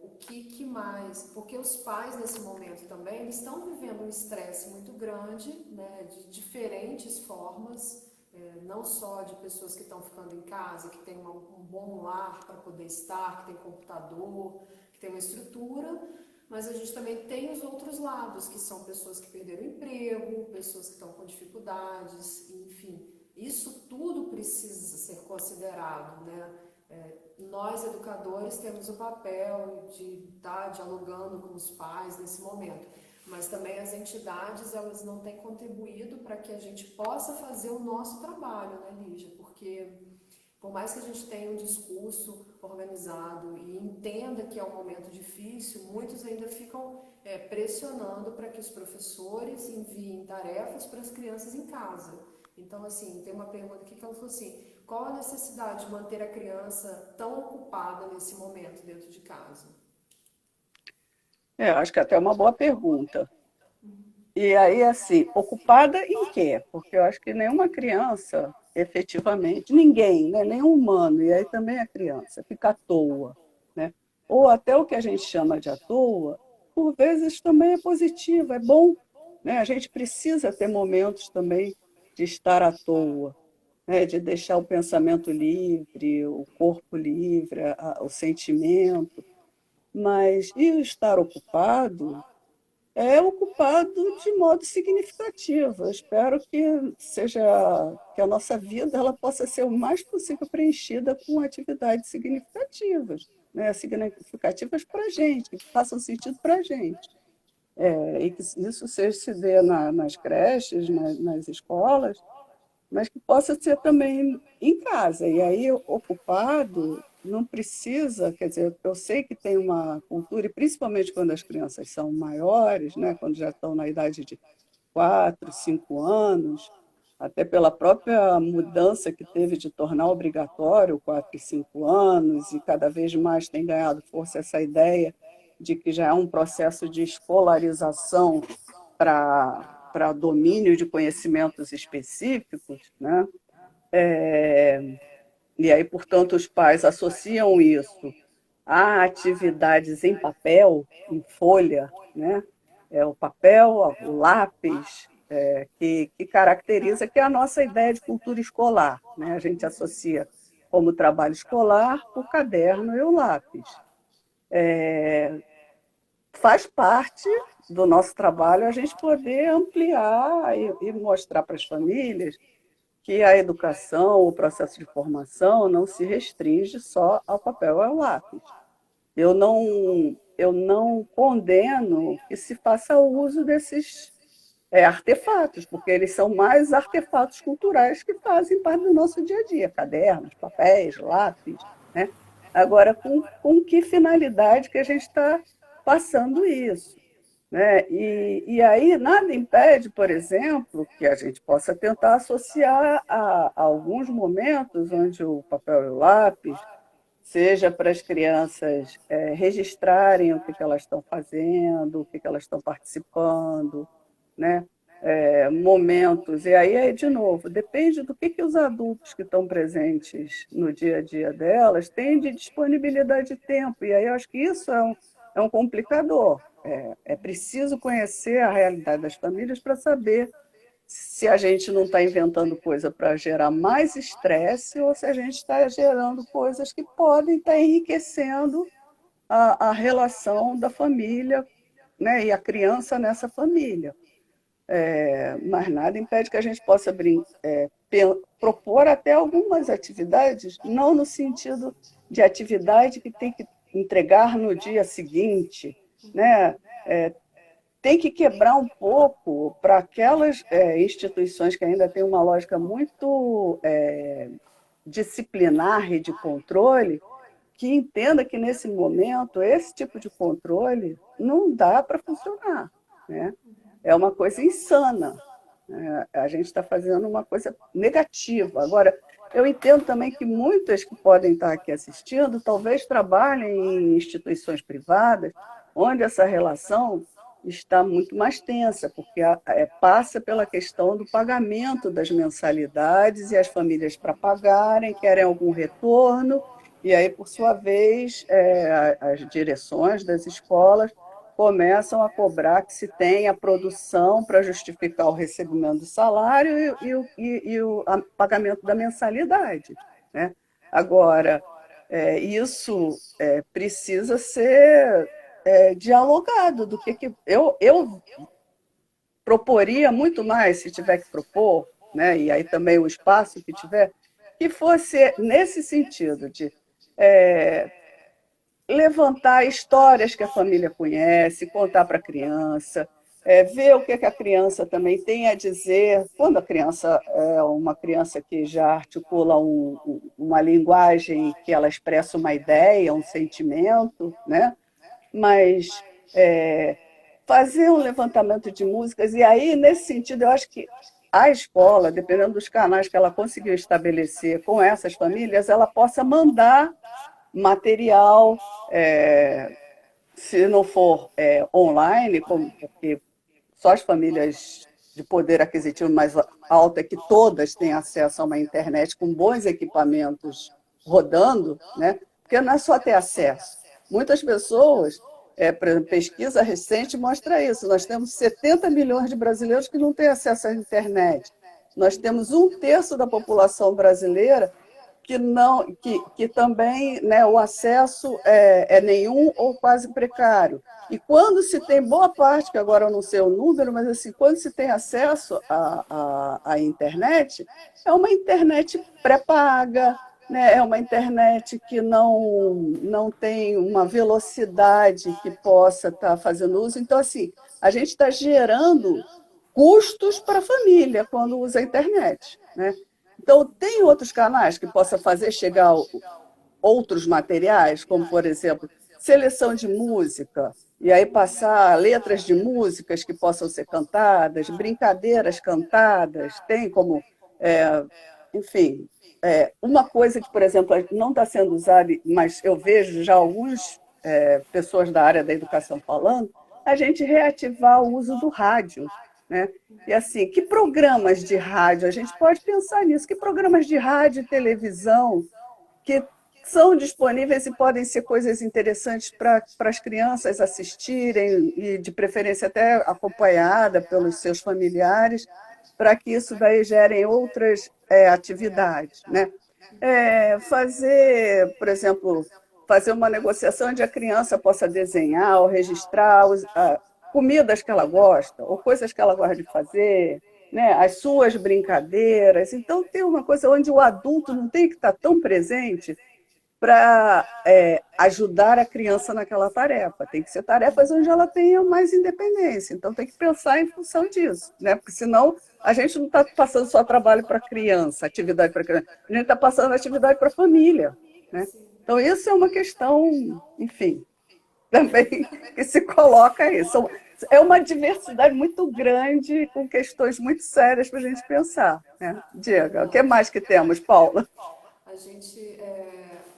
o que mais? Porque os pais, nesse momento também, eles estão vivendo um estresse muito grande, né, de diferentes formas, não só de pessoas que estão ficando em casa, que tem um bom lar para poder estar, que tem computador, que tem uma estrutura, mas a gente também tem os outros lados, que são pessoas que perderam emprego, pessoas que estão com dificuldades, enfim. Isso tudo precisa ser considerado, né? Nós, educadores, temos o papel de estar dialogando com os pais nesse momento, mas também as entidades, elas não têm contribuído para que a gente possa fazer o nosso trabalho, né, Lígia? Porque por mais que a gente tenha um discurso organizado e entenda que é um momento difícil, muitos ainda ficam pressionando para que os professores enviem tarefas para as crianças em casa. Então, assim, tem uma pergunta aqui que ela falou assim: qual a necessidade de manter a criança tão ocupada nesse momento dentro de casa? Acho que até é uma boa pergunta. E aí, assim, ocupada em quê? Porque eu acho que nenhuma criança, efetivamente, ninguém, né, nenhum humano, e aí também a criança, fica à toa, né? Ou até o que a gente chama de à toa, por vezes também é positivo, é bom, né? A gente precisa ter momentos também de estar à toa, né? De deixar o pensamento livre, o corpo livre, o sentimento, mas e o estar ocupado é ocupado de modo significativo. Eu espero que seja que a nossa vida ela possa ser o mais possível preenchida com atividades significativas, né? Significativas para a gente, que façam sentido para a gente. E que isso seja, se dê nas creches, nas escolas, mas que possa ser também em casa. E aí, ocupado, não precisa, quer dizer, eu sei que tem uma cultura, e principalmente quando as crianças são maiores, né, quando já estão na idade de 4, 5 anos, até pela própria mudança que teve de tornar obrigatório 4 e 5 anos, e cada vez mais tem ganhado força essa ideia de que já é um processo de escolarização para domínio de conhecimentos específicos, né? E aí, portanto, os pais associam isso a atividades em papel, em folha, né? O papel, o lápis, que caracteriza que é a nossa ideia de cultura escolar, né? A gente associa como trabalho escolar o caderno e o lápis. Faz parte do nosso trabalho a gente poder ampliar e mostrar para as famílias que a educação, o processo de formação não se restringe só ao papel e ao lápis. Eu não condeno que se faça uso desses artefatos, porque eles são mais artefatos culturais que fazem parte do nosso dia a dia, cadernos, papéis, lápis, né? Agora, com que finalidade que a gente está passando isso? Né? E aí nada impede, por exemplo, que a gente possa tentar associar a alguns momentos onde o papel e o lápis, seja para as crianças registrarem o que elas estão fazendo, o que elas estão participando, né? Momentos. E aí, de novo, depende do que os adultos que estão presentes no dia a dia delas têm de disponibilidade de tempo. E aí eu acho que isso é um complicador. É preciso conhecer a realidade das famílias para saber se a gente não está inventando coisa para gerar mais estresse ou se a gente está gerando coisas que podem estar enriquecendo a relação da família, né, e a criança nessa família. Mas nada impede que a gente possa propor até algumas atividades, não no sentido de atividade que tem que entregar no dia seguinte, né? Tem que quebrar um pouco para aquelas instituições que ainda têm uma lógica muito disciplinar e de controle, que entenda que, nesse momento, esse tipo de controle não dá para funcionar, né? É uma coisa insana. A gente está fazendo uma coisa negativa. Agora, eu entendo também que muitas que podem estar aqui assistindo talvez trabalhem em instituições privadas, onde essa relação está muito mais tensa, porque passa pela questão do pagamento das mensalidades e as famílias, para pagarem, querem algum retorno, e aí, por sua vez, as direções das escolas começam a cobrar que se tenha produção para justificar o recebimento do salário e o pagamento da mensalidade, né? Agora, isso precisa ser dialogado. Eu proporia muito mais, se tiver que propor, né? E aí também o espaço que tiver, que fosse nesse sentido de levantar histórias que a família conhece, contar para a criança, ver o que a criança também tem a dizer. Quando a criança é uma criança que já articula uma linguagem que ela expressa uma ideia, um sentimento, né? Mas fazer um levantamento de músicas, e aí, nesse sentido, eu acho que a escola, dependendo dos canais que ela conseguiu estabelecer com essas famílias, ela possa mandar material, se não for online, porque só as famílias de poder aquisitivo mais alto é que todas têm acesso a uma internet com bons equipamentos rodando, né? Porque não é só ter acesso. Muitas pessoas, por exemplo, pesquisa recente mostra isso, nós temos 70 milhões de brasileiros que não têm acesso à internet. Nós temos 1/3 da população brasileira que não, que também, né, o acesso é nenhum ou quase precário. E quando se tem boa parte, que agora eu não sei o número, mas assim, quando se tem acesso à internet, é uma internet pré-paga, né, é uma internet que não tem uma velocidade que possa estar fazendo uso. Então, assim, a gente está gerando custos para a família quando usa a internet, né? Então, tem outros canais que possa fazer chegar outros materiais, como, por exemplo, seleção de música, e aí passar letras de músicas que possam ser cantadas, brincadeiras cantadas, tem como, enfim, uma coisa que, por exemplo, não está sendo usada, mas eu vejo já algumas pessoas da área da educação falando, a gente reativar o uso do rádio, né? E assim, que programas de rádio, a gente pode pensar nisso, que programas de rádio e televisão que são disponíveis e podem ser coisas interessantes para as crianças assistirem, e de preferência até acompanhada pelos seus familiares, para que isso daí gerem outras atividades, né? Fazer, por exemplo, fazer uma negociação onde a criança possa desenhar ou registrar comidas que ela gosta, ou coisas que ela gosta de fazer, né? As suas brincadeiras. Então, tem uma coisa onde o adulto não tem que estar tão presente para ajudar a criança naquela tarefa. Tem que ser tarefas onde ela tenha mais independência. Então, tem que pensar em função disso, né? Porque senão a gente não está passando só trabalho para criança, atividade para criança, a gente está passando atividade para a família, né? Então, isso é uma questão, enfim, também que se coloca aí. É uma diversidade muito grande, com questões muito sérias para a gente pensar, né? Diga, o que mais que temos, Paula? A gente,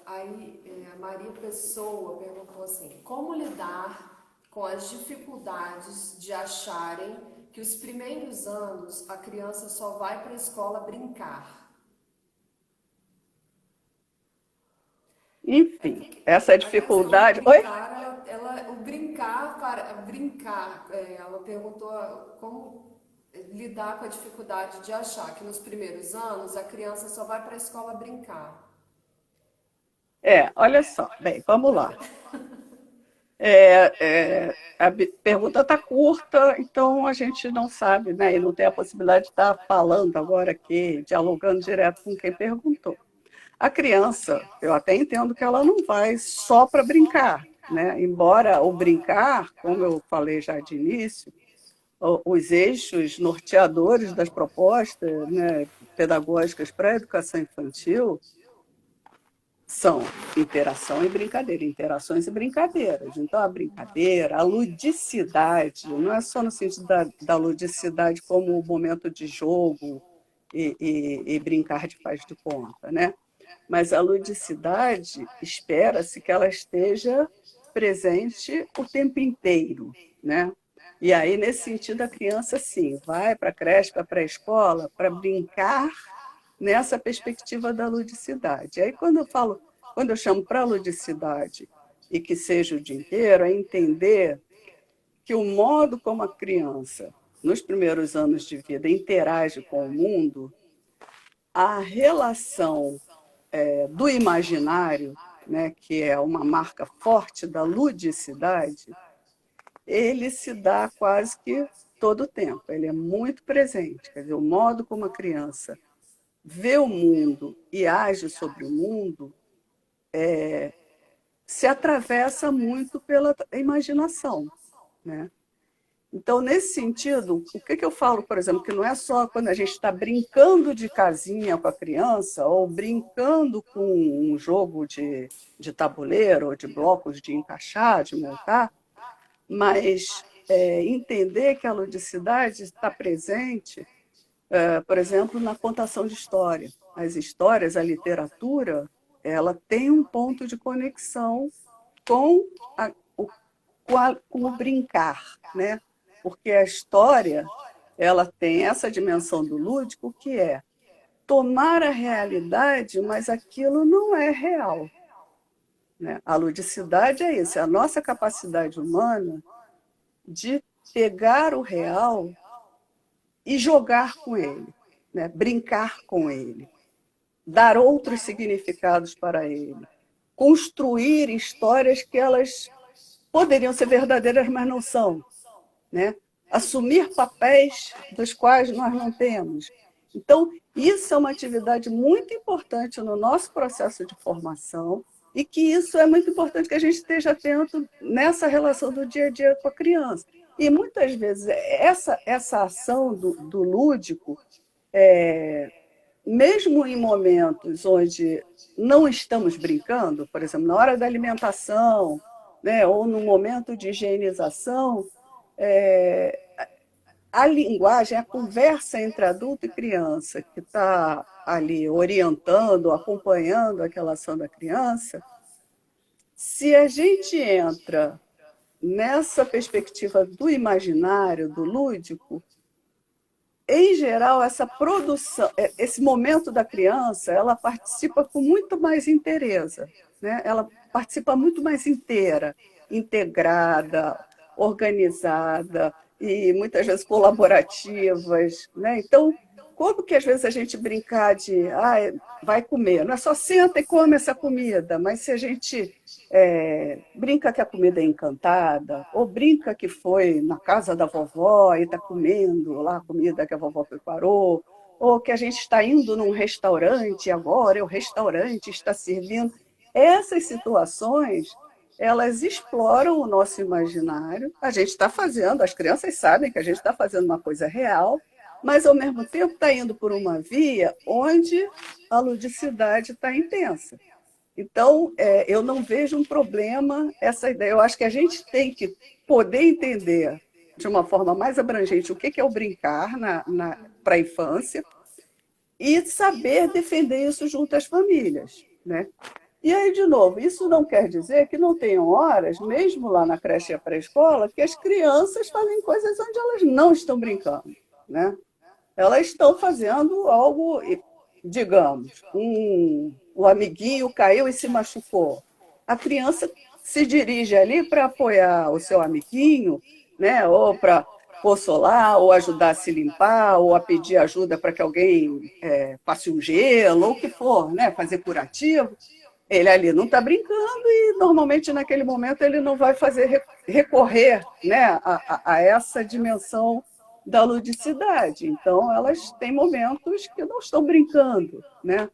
a Maria Pessoa perguntou assim, como lidar com as dificuldades de acharem que os primeiros anos a criança só vai para a escola brincar? Enfim, essa dificuldade... Brincar, o brincar, ela perguntou como lidar com a dificuldade de achar que nos primeiros anos a criança só vai para a escola brincar. Olha só, bem, vamos lá. A pergunta está curta, então a gente não sabe, né? E não tem a possibilidade de estar falando agora aqui, dialogando direto com quem perguntou. A criança, eu até entendo que ela não vai só para brincar, né? Embora o brincar, como eu falei já de início, os eixos norteadores das propostas, né, pedagógicas para a educação infantil são interação e brincadeira, interações e brincadeiras. Então, a brincadeira, a ludicidade, não é só no sentido da ludicidade como o momento de jogo e brincar de faz de conta, né? Mas a ludicidade, espera-se que ela esteja presente o tempo inteiro, né? E aí, nesse sentido, a criança, sim, vai para a creche, para a pré-escola, para brincar nessa perspectiva da ludicidade. Aí, quando eu chamo para ludicidade e que seja o dia inteiro, é entender que o modo como a criança, nos primeiros anos de vida, interage com o mundo, a relação do imaginário, né, que é uma marca forte da ludicidade, ele se dá quase que todo o tempo, ele é muito presente. Quer dizer, o modo como a criança vê o mundo e age sobre o mundo se atravessa muito pela imaginação, né? Então, nesse sentido, o que eu falo, por exemplo, que não é só quando a gente está brincando de casinha com a criança ou brincando com um jogo de tabuleiro ou de blocos de encaixar, de montar, mas entender que a ludicidade está presente, por exemplo, na contação de história. As histórias, a literatura, ela tem um ponto de conexão com, com o brincar, né? Porque a história ela tem essa dimensão do lúdico que é tomar a realidade, mas aquilo não é real, né? A ludicidade é isso, é a nossa capacidade humana de pegar o real e jogar com ele, né? Brincar com ele, dar outros significados para ele, construir histórias que elas poderiam ser verdadeiras, mas não são, né? Assumir papéis dos quais nós não temos. Então, isso é uma atividade muito importante no nosso processo de formação e que isso é muito importante que a gente esteja atento nessa relação do dia a dia com a criança. E muitas vezes essa ação do lúdico, mesmo em momentos onde não estamos brincando, por exemplo, na hora da alimentação, né, ou no momento de higienização, a linguagem, a conversa entre adulto e criança, que está ali orientando, acompanhando aquela ação da criança, se a gente entra nessa perspectiva do imaginário, do lúdico, em geral, essa produção, esse momento da criança, ela participa com muito mais inteireza, né? Ela participa muito mais inteira, integrada, organizada e muitas vezes colaborativas, né? Então, como que às vezes a gente brincar de vai comer? Não é só senta e come essa comida, mas se a gente brinca que a comida é encantada, ou brinca que foi na casa da vovó e está comendo lá a comida que a vovó preparou, ou que a gente está indo num restaurante agora, o restaurante está servindo. Essas situações, elas exploram o nosso imaginário. A gente está fazendo, as crianças sabem que a gente está fazendo uma coisa real, mas, ao mesmo tempo, está indo por uma via onde a ludicidade está intensa. Então, eu não vejo um problema essa ideia. Eu acho que a gente tem que poder entender de uma forma mais abrangente o que é o brincar para a infância e saber defender isso junto às famílias, né? E aí, de novo, isso não quer dizer que não tenham horas, mesmo lá na creche e pré-escola, que as crianças fazem coisas onde elas não estão brincando, né? Elas estão fazendo algo, digamos, o amiguinho caiu e se machucou. A criança se dirige ali para apoiar o seu amiguinho, né? Ou para consolar, ou ajudar a se limpar, ou a pedir ajuda para que alguém passe um gelo, ou o que for, né? Fazer curativo. Ele ali não está brincando e, normalmente, naquele momento, ele não vai recorrer, né, a essa dimensão da ludicidade. Então, elas têm momentos que não estão brincando, né?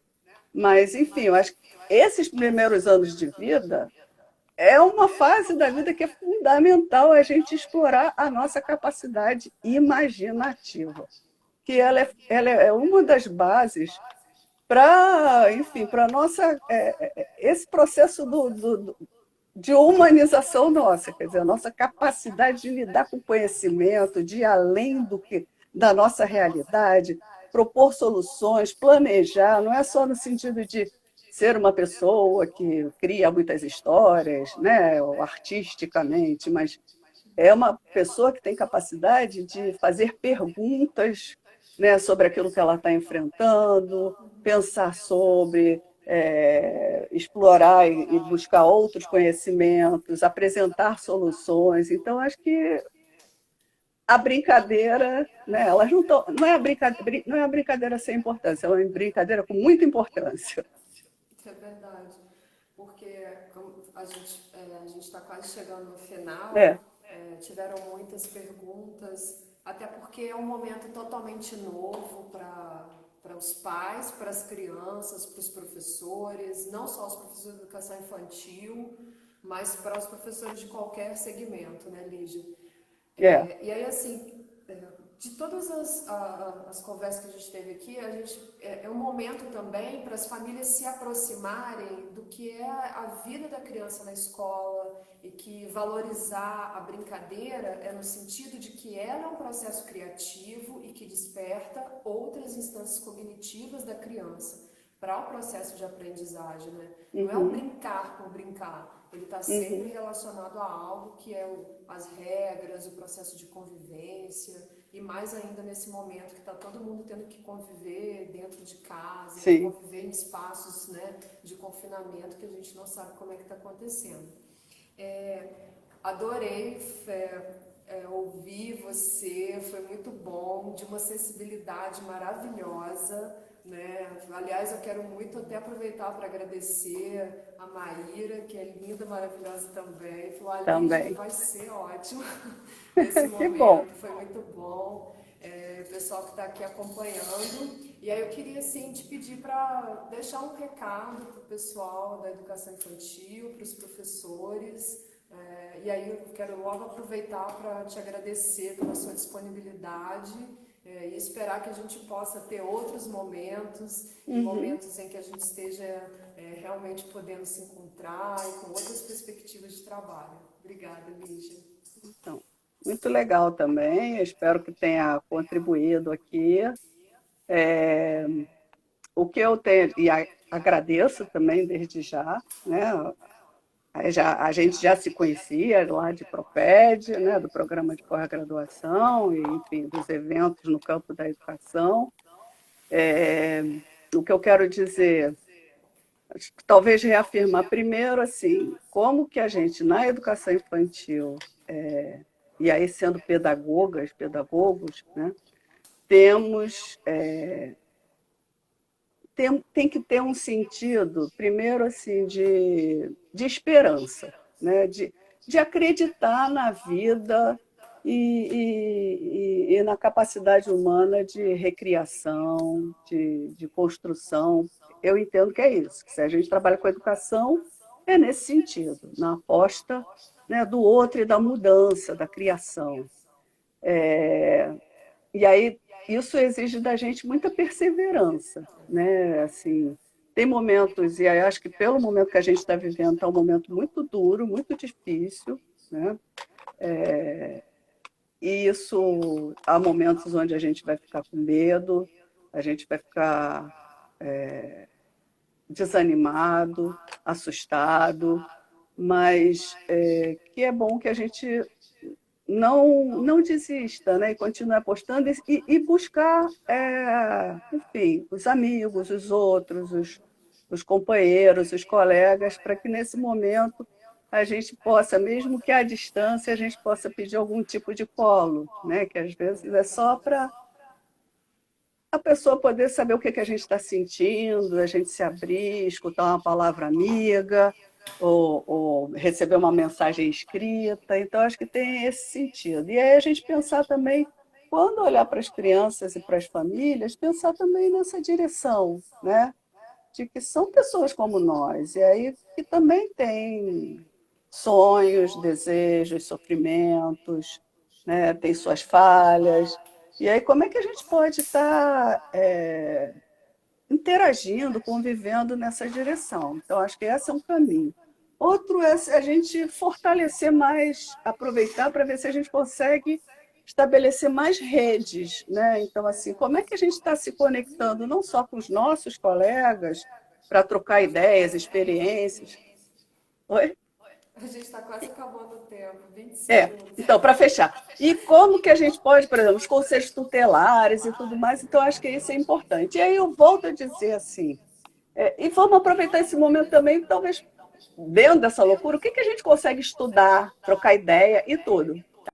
Mas, enfim, eu acho que esses primeiros anos de vida é uma fase da vida que é fundamental a gente explorar a nossa capacidade imaginativa, que ela é uma das bases para, enfim, para nossa esse processo de humanização nossa, quer dizer, a nossa capacidade de lidar com o conhecimento, de ir além da nossa realidade, propor soluções, planejar, não é só no sentido de ser uma pessoa que cria muitas histórias, né, ou artisticamente, mas é uma pessoa que tem capacidade de fazer perguntas, né, sobre aquilo que ela está enfrentando, pensar sobre, explorar e buscar outros conhecimentos, apresentar soluções. Então, acho que a brincadeira, né, elas não é a brincadeira sem importância, é uma brincadeira com muita importância. Isso é verdade, porque como a gente está quase chegando no final, É, tiveram muitas perguntas, até porque é um momento totalmente novo para os pais, para as crianças, para os professores, não só os professores de educação infantil, mas para os professores de qualquer segmento, né, Lígia? é. E aí, assim, de todas as conversas que a gente teve aqui, é um momento também para as famílias se aproximarem do que é a vida da criança na escola e que valorizar a brincadeira é no sentido de que ela é um processo criativo e que desperta outras instâncias cognitivas da criança para o processo de aprendizagem, né? Não é o Uhum, brincar por brincar, ele está sempre uhum, relacionado a algo que é as regras, o processo de convivência, e mais ainda nesse momento que está todo mundo tendo que conviver dentro de casa, que sim. conviver em espaços, né, de confinamento que a gente não sabe como é que está acontecendo. É, adorei ouvir você, foi muito bom, de uma sensibilidade maravilhosa, né? Aliás, eu quero muito até aproveitar para agradecer a Maíra, que é linda, maravilhosa também. Falou, a Lígia Também. vai ser ótimo esse Que bom. momento, foi muito bom. O pessoal que está aqui acompanhando. E aí eu queria, assim, te pedir para deixar um recado para o pessoal da educação infantil, para os professores. E aí eu quero logo aproveitar para te agradecer pela sua disponibilidade e esperar que a gente possa ter outros momentos e Uhum. momentos em que a gente esteja realmente podendo se encontrar e com outras perspectivas de trabalho. Obrigada, Lígia. Então, muito legal também. Eu espero que tenha contribuído aqui. O que eu tenho, e agradeço também desde já, né? A gente já se conhecia lá de Proped, né? Do programa de pós-graduação, e, enfim, dos eventos no campo da educação. É, o que eu quero dizer, talvez reafirmar primeiro, assim, como que a gente, na educação infantil, e aí sendo pedagogas, pedagogos, né? Temos tem que ter um sentido, primeiro, assim, de esperança, né? De acreditar na vida e na capacidade humana de recriação, de construção. Eu entendo que é isso, que se a gente trabalha com educação, é nesse sentido, na aposta, né, do outro e da mudança, da criação. E aí isso exige da gente muita perseverança, né? Assim, tem momentos, e aí acho que pelo momento que a gente está vivendo, está um momento muito duro, muito difícil, né? E isso, há momentos onde a gente vai ficar com medo, a gente vai ficar desanimado, assustado, mas que é bom que a gente não desista, né? E continue apostando e buscar, enfim, os amigos, os outros, os companheiros, os colegas, para que nesse momento a gente possa, mesmo que à distância, a gente possa pedir algum tipo de colo, né? Que às vezes é só para a pessoa poder saber o que a gente está sentindo, a gente se abrir, escutar uma palavra amiga, ou receber uma mensagem escrita. Então, acho que tem esse sentido. E aí a gente pensar também, quando olhar para as crianças e para as famílias, pensar também nessa direção, né? De que são pessoas como nós, e aí que também têm sonhos, desejos, sofrimentos, né? Tem suas falhas. E aí, como é que a gente pode estar interagindo, convivendo nessa direção. Então, acho que esse é um caminho. Outro é a gente fortalecer mais, aproveitar para ver se a gente consegue estabelecer mais redes, né? Então, assim, como é que a gente está se conectando não só com os nossos colegas para trocar ideias, experiências. Oi? A gente está quase acabando o tempo, 20 segundos. Então, para fechar. E como que a gente pode, por exemplo, os conselhos tutelares e tudo mais, então acho que isso é importante. E aí eu volto a dizer assim, e vamos aproveitar esse momento também, talvez, dentro dessa loucura, o que a gente consegue estudar, trocar ideia e tudo.